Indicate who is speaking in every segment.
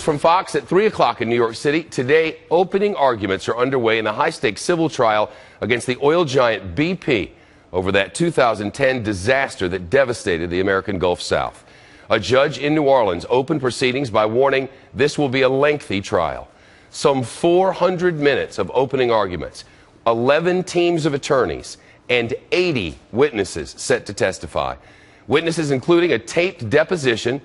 Speaker 1: from Fox at 3 o'clock in New York City. Today, opening arguments are underway in the high-stakes civil trial against the oil giant BP over that 2010 disaster that devastated the American Gulf South. A judge in New Orleans opened proceedings by warning this will be a lengthy trial. Some 400 minutes of opening arguments, 11 teams of attorneys, and 80 witnesses set to testify. Witnesses including a taped deposition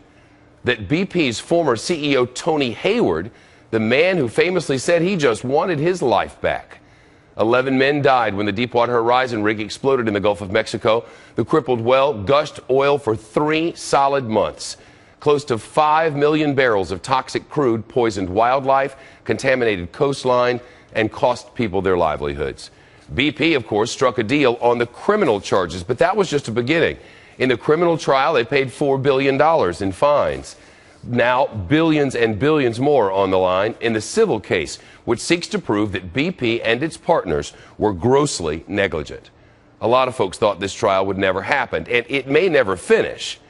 Speaker 1: that BP's former CEO Tony Hayward, the man who famously said he just wanted his life back. 11 men died when the Deepwater Horizon rig exploded in the Gulf of Mexico. The crippled well gushed oil for 3 solid months. Close to 5 million barrels of toxic crude poisoned wildlife, contaminated coastline, and cost people their livelihoods. BP, of course, struck a deal on the criminal charges, but that was just a beginning. In the criminal trial, they paid $4 billion in fines. Now, billions and billions more on the line in the civil case, which seeks to prove that BP and its partners were grossly negligent. A lot of folks thought this trial would never happen, and it may never finish.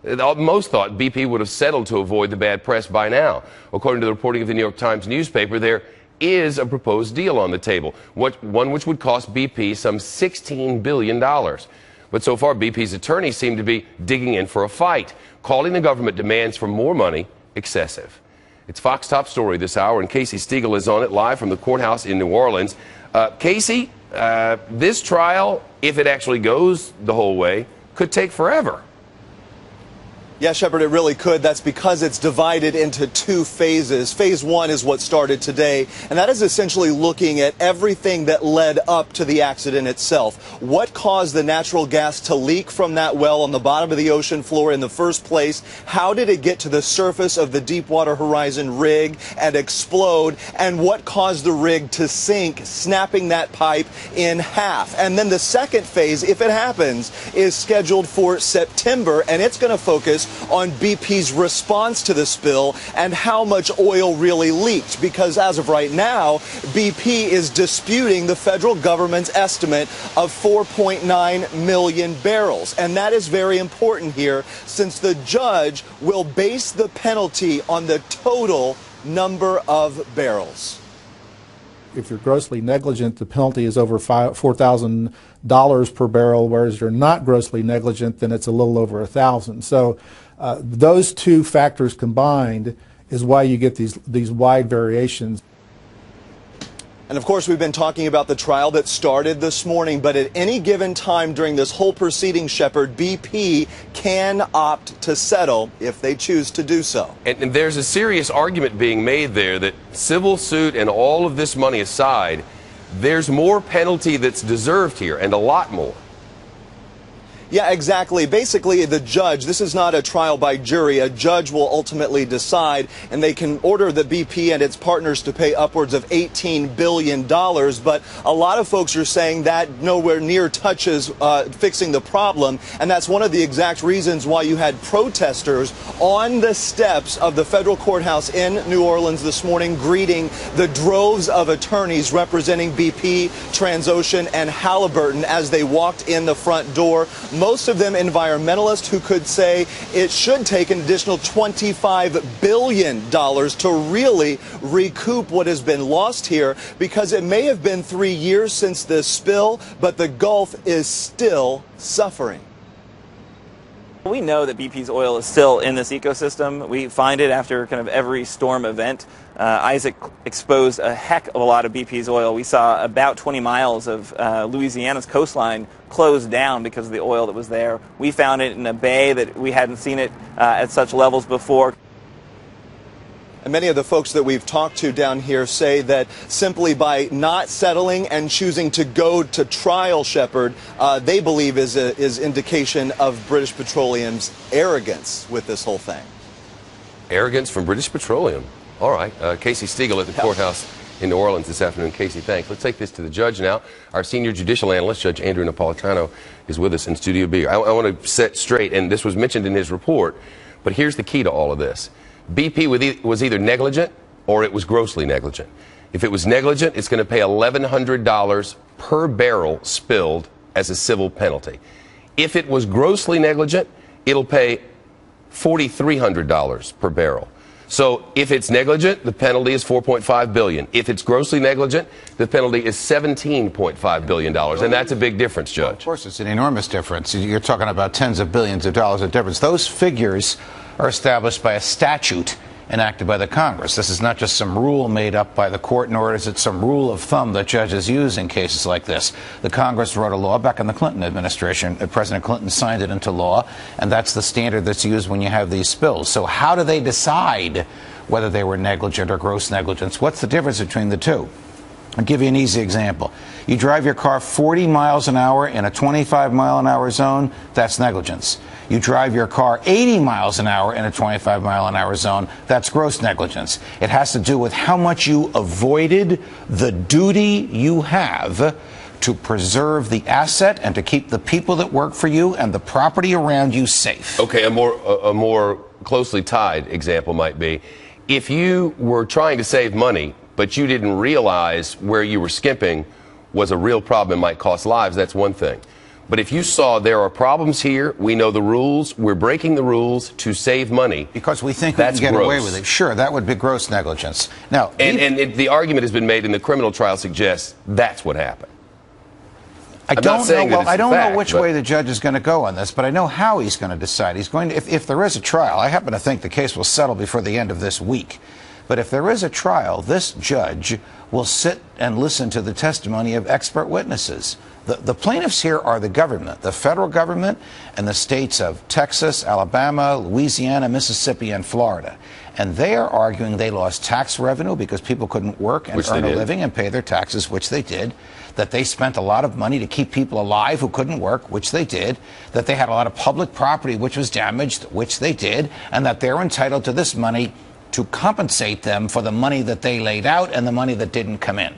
Speaker 1: Most thought BP would have settled to avoid the bad press by now. According to the reporting of the New York Times newspaper, there is a proposed deal on the table, one which would cost BP some $16 billion. But so far, BP's attorneys seem to be digging in for a fight, calling the government demands for more money excessive. It's Fox Top Story this hour, and Casey Stiegel is on it live from the courthouse in New Orleans. Casey, this trial, if it actually goes the whole way, could take forever.
Speaker 2: Yeah, Shepard, it really could. That's because it's divided into 2 phases. Phase 1 is what started today, and that is essentially looking at everything that led up to the accident itself. What caused the natural gas to leak from that well on the bottom of the ocean floor in the first place? How did it get to the surface of the Deepwater Horizon rig and explode? And what caused the rig to sink, snapping that pipe in half? And then the second phase, if it happens, is scheduled for September, and it's going to focus on BP's response to the spill and how much oil really leaked, because as of right now, BP is disputing the federal government's estimate of 4.9 million barrels. And that is very important here, since the judge will base the penalty on the total number of barrels.
Speaker 3: If you're grossly negligent, the penalty is over $4,000 per barrel, whereas you're not grossly negligent, then it's a little over $1,000. So those 2 factors combined is why you get these wide variations.
Speaker 2: And of course, we've been talking about the trial that started this morning, but at any given time during this whole proceeding, Shepard, BP can opt to settle if they choose to do so.
Speaker 1: And there's a serious argument being made there that civil suit and all of this money aside, there's more penalty that's deserved here, and a lot more.
Speaker 2: Yeah, exactly. Basically, the judge, this is not a trial by jury. A judge will ultimately decide, and they can order the BP and its partners to pay upwards of $18 billion. But a lot of folks are saying that nowhere near touches fixing the problem. And that's one of the exact reasons why you had protesters on the steps of the federal courthouse in New Orleans this morning greeting the droves of attorneys representing BP, Transocean, and Halliburton as they walked in the front door. Most of them environmentalists who could say it should take an additional $25 billion to really recoup what has been lost here, because it may have been 3 years since this spill, but the Gulf is still suffering.
Speaker 4: We know that BP's oil is still in this ecosystem. We find it after kind of every storm event. Isaac exposed a heck of a lot of BP's oil. We saw about 20 miles of Louisiana's coastline closed down because of the oil that was there. We found it in a bay that we hadn't seen it at such levels before.
Speaker 2: And many of the folks that we've talked to down here say that simply by not settling and choosing to go to trial, Shepard, they believe is indication of British Petroleum's arrogance with this whole thing.
Speaker 1: Arrogance from British Petroleum. All right. Casey Stiegel at the courthouse in New Orleans this afternoon. Casey, thanks. Let's take this to the judge now. Our senior judicial analyst, Judge Andrew Napolitano, is with us in Studio B. I want to set straight, and this was mentioned in his report, but here's the key to all of this. BP was either negligent or it was grossly negligent. If it was negligent, it's going to pay $1,100 per barrel spilled as a civil penalty. If it was grossly negligent, it'll pay $4,300 per barrel. So if it's negligent, the penalty is $4.5 billion. If it's grossly negligent, the penalty is $17.5 billion. And that's a big difference, Judge.
Speaker 5: Well, of course, it's an enormous difference. You're talking about tens of billions of dollars of difference. Those figures are established by a statute enacted by the Congress. This is not just some rule made up by the court, nor is it some rule of thumb that judges use in cases like this. The Congress wrote a law back in the Clinton administration. President Clinton signed it into law, and that's the standard that's used when you have these spills. So how do they decide whether they were negligent or gross negligence? What's the difference between the two? I'll give you an easy example. You drive your car 40 miles an hour in a 25-mile-an-hour zone, that's negligence. You drive your car 80 miles an hour in a 25-mile-an-hour zone, that's gross negligence. It has to do with how much you avoided the duty you have to preserve the asset and to keep the people that work for you and the property around you safe.
Speaker 1: Okay, a more closely tied example might be, if you were trying to save money, but you didn't realize where you were skimping was a real problem and might cost lives, that's one thing. But if you saw there are problems here, we know the rules, we're breaking the rules to save money.
Speaker 5: Because we think we can get away with it. Sure, that would be gross negligence. Now,
Speaker 1: and the argument has been made in the criminal trial suggests that's what happened.
Speaker 5: I don't know which way the judge is going to go on this, but I know how he's going to decide. He's going to, if there is a trial, I happen to think the case will settle before the end of this week. But if there is a trial, this judge will sit and listen to the testimony of expert witnesses. The plaintiffs here are the government, the federal government, and the states of Texas, Alabama, Louisiana, Mississippi, and Florida. And they are arguing they lost tax revenue because people couldn't work and earn a living and pay their taxes, which they did. That they spent a lot of money to keep people alive who couldn't work, which they did. That they had a lot of public property which was damaged, which they did. And that they're entitled to this money to compensate them for the money that they laid out and the money that didn't come in.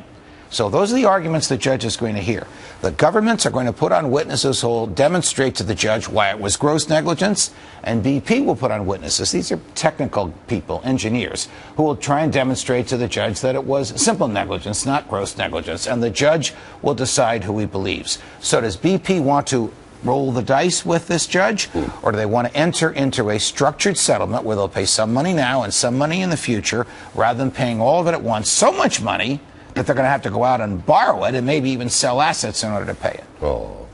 Speaker 5: So those are the arguments the judge is going to hear. The governments are going to put on witnesses who will demonstrate to the judge why it was gross negligence, and BP will put on witnesses. These are technical people, engineers, who will try and demonstrate to the judge that it was simple negligence, not gross negligence, and the judge will decide who he believes. So does BP want to roll the dice with this judge, or do they want to enter into a structured settlement where they'll pay some money now and some money in the future, rather than paying all of it at once, so much money that they're going to have to go out and borrow it and maybe even sell assets in order to pay it?
Speaker 1: Oh.